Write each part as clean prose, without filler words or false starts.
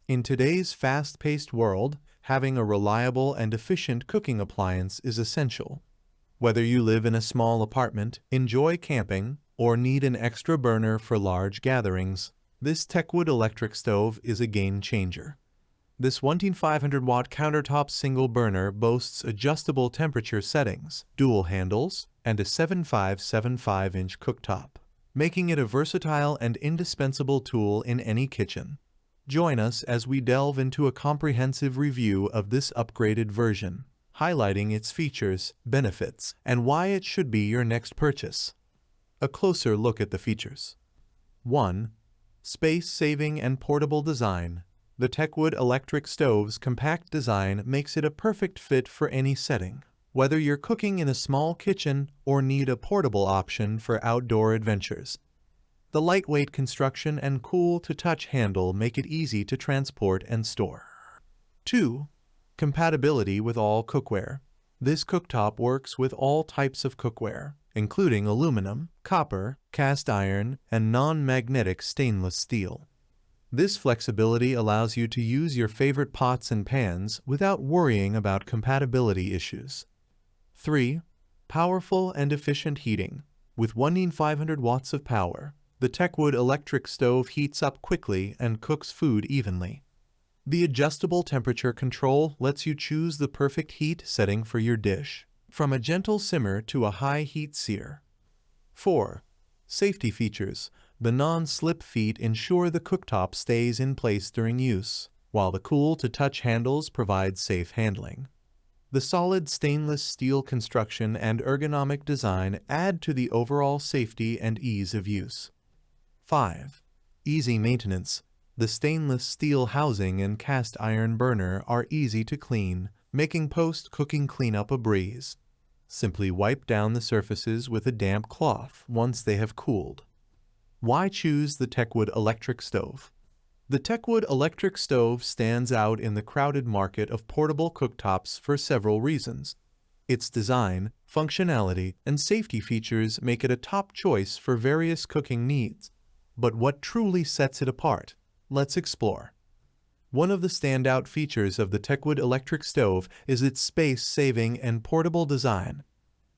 In today's fast-paced world, having a reliable and efficient cooking appliance is essential. Whether you live in a small apartment, enjoy camping, or need an extra burner for large gatherings, this Techwood electric stove is a game changer. This 1500-watt countertop single burner boasts adjustable temperature settings, dual handles, and a 7.575-inch cooktop, making it a versatile and indispensable tool in any kitchen. Join us as we delve into a comprehensive review of this upgraded version, highlighting its features, benefits, and why it should be your next purchase. A closer look at the features. 1. Space-saving and portable design. The Techwood electric stove's compact design makes it a perfect fit for any setting. Whether you're cooking in a small kitchen or need a portable option for outdoor adventures, the lightweight construction and cool-to-touch handle make it easy to transport and store. 2. Compatibility with all cookware. This cooktop works with all types of cookware, including aluminum, copper, cast iron, and non-magnetic stainless steel. This flexibility allows you to use your favorite pots and pans without worrying about compatibility issues. 3. Powerful and efficient heating. With 1500 watts of power, the Techwood electric stove heats up quickly and cooks food evenly. The adjustable temperature control lets you choose the perfect heat setting for your dish, from a gentle simmer to a high heat sear. 4. Safety features. The non-slip feet ensure the cooktop stays in place during use, while the cool-to-touch handles provide safe handling. The solid stainless steel construction and ergonomic design add to the overall safety and ease of use. 5. Easy maintenance. The stainless steel housing and cast iron burner are easy to clean, making post-cooking cleanup a breeze. Simply wipe down the surfaces with a damp cloth once they have cooled. Why choose the Techwood electric stove? The Techwood electric stove stands out in the crowded market of portable cooktops for several reasons. Its design, functionality, and safety features make it a top choice for various cooking needs. But what truly sets it apart? Let's explore. One of the standout features of the Techwood electric stove is its space-saving and portable design.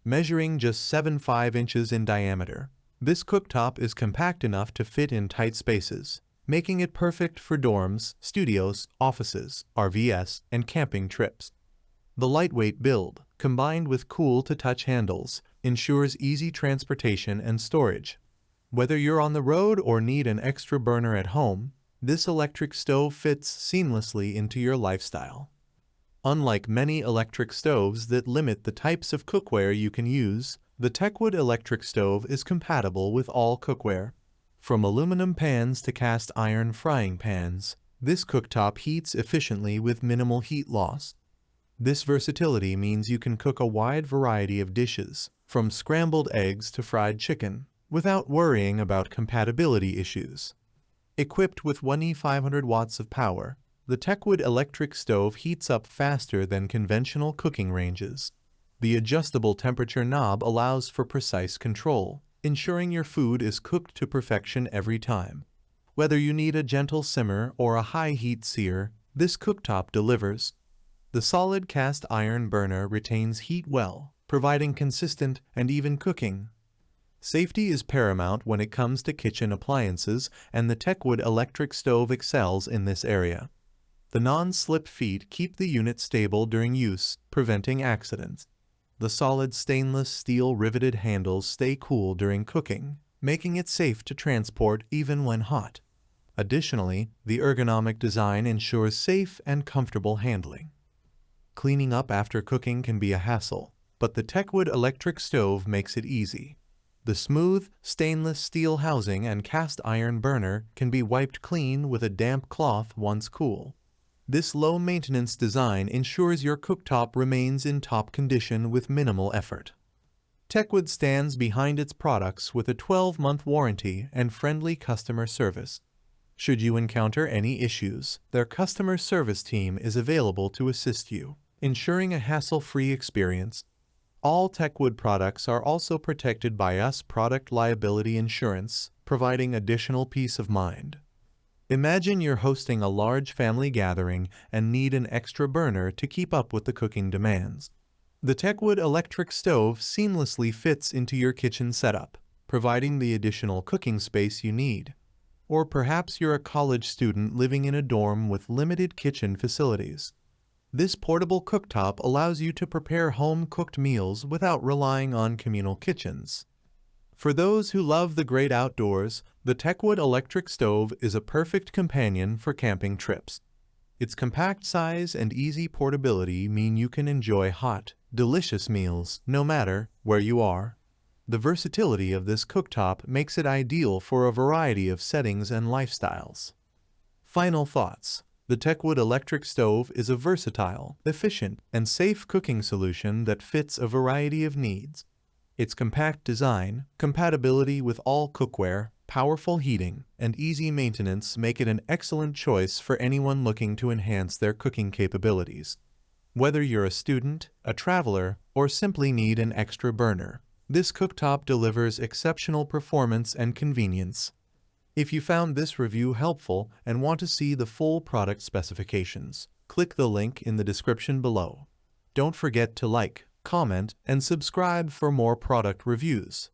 Measuring just 7.5 inches in diameter, this cooktop is compact enough to fit in tight spaces, making it perfect for dorms, studios, offices, RVs, and camping trips. The lightweight build, combined with cool-to-touch handles, ensures easy transportation and storage. Whether you're on the road or need an extra burner at home, this electric stove fits seamlessly into your lifestyle. Unlike many electric stoves that limit the types of cookware you can use, the Techwood electric stove is compatible with all cookware. From aluminum pans to cast iron frying pans, this cooktop heats efficiently with minimal heat loss. This versatility means you can cook a wide variety of dishes, from scrambled eggs to fried chicken, without worrying about compatibility issues. Equipped with 1500 watts of power, the Techwood electric stove heats up faster than conventional cooking ranges. The adjustable temperature knob allows for precise control, ensuring your food is cooked to perfection every time. Whether you need a gentle simmer or a high heat sear, this cooktop delivers. The solid cast iron burner retains heat well, providing consistent and even cooking. Safety is paramount when it comes to kitchen appliances, and the Techwood electric stove excels in this area. The non-slip feet keep the unit stable during use, preventing accidents. The solid stainless steel riveted handles stay cool during cooking, making it safe to transport even when hot. Additionally, the ergonomic design ensures safe and comfortable handling. Cleaning up after cooking can be a hassle, but the Techwood electric stove makes it easy. The smooth, stainless steel housing and cast iron burner can be wiped clean with a damp cloth once cool. This low-maintenance design ensures your cooktop remains in top condition with minimal effort. Techwood stands behind its products with a 12-month warranty and friendly customer service. Should you encounter any issues, their customer service team is available to assist you, ensuring a hassle-free experience. All Techwood products are also protected by US product liability insurance, providing additional peace of mind. Imagine you're hosting a large family gathering and need an extra burner to keep up with the cooking demands. The Techwood Electric Stove seamlessly fits into your kitchen setup, providing the additional cooking space you need. Or perhaps you're a college student living in a dorm with limited kitchen facilities. This portable cooktop allows you to prepare home-cooked meals without relying on communal kitchens. For those who love the great outdoors, the Techwood Electric Stove is a perfect companion for camping trips. Its compact size and easy portability mean you can enjoy hot, delicious meals no matter where you are. The versatility of this cooktop makes it ideal for a variety of settings and lifestyles. Final thoughts. The Techwood Electric Stove is a versatile, efficient, and safe cooking solution that fits a variety of needs. Its compact design, compatibility with all cookware, powerful heating, and easy maintenance make it an excellent choice for anyone looking to enhance their cooking capabilities. Whether you're a student, a traveler, or simply need an extra burner, this cooktop delivers exceptional performance and convenience. If you found this review helpful and want to see the full product specifications, click the link in the description below. Don't forget to like, comment, and subscribe for more product reviews.